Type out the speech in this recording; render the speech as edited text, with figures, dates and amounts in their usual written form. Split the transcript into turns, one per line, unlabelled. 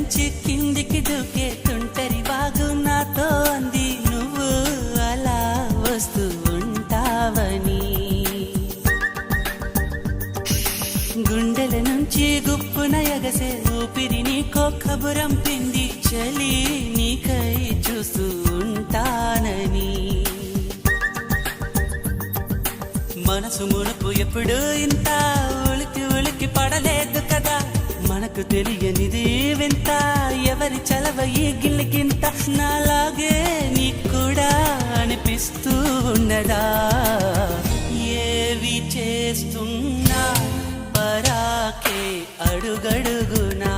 నుంచి కిందికి దూకే తుంటరి వాగు నాతో అంది నువ్వు అలా వస్తూ ఉంటావని. గుండెల నుంచి గుప్పున ఎగసే ఊపిరి నీకో కబురం పిండి చలి నీకై చూస్తూ ఉంటానని. మనసు మునుపు ఎప్పుడు ఇంత ఉలికి ఉలికి పడలేదు కదా, మనకు తెలియనిది వింత ఎవరి చలవ ఈ గిల్లికింత. నాలాగే నీకు కూడా అనిపిస్తూ ఉన్నదా, ఏవి చేస్తున్నా పరాకే అడుగడుగునా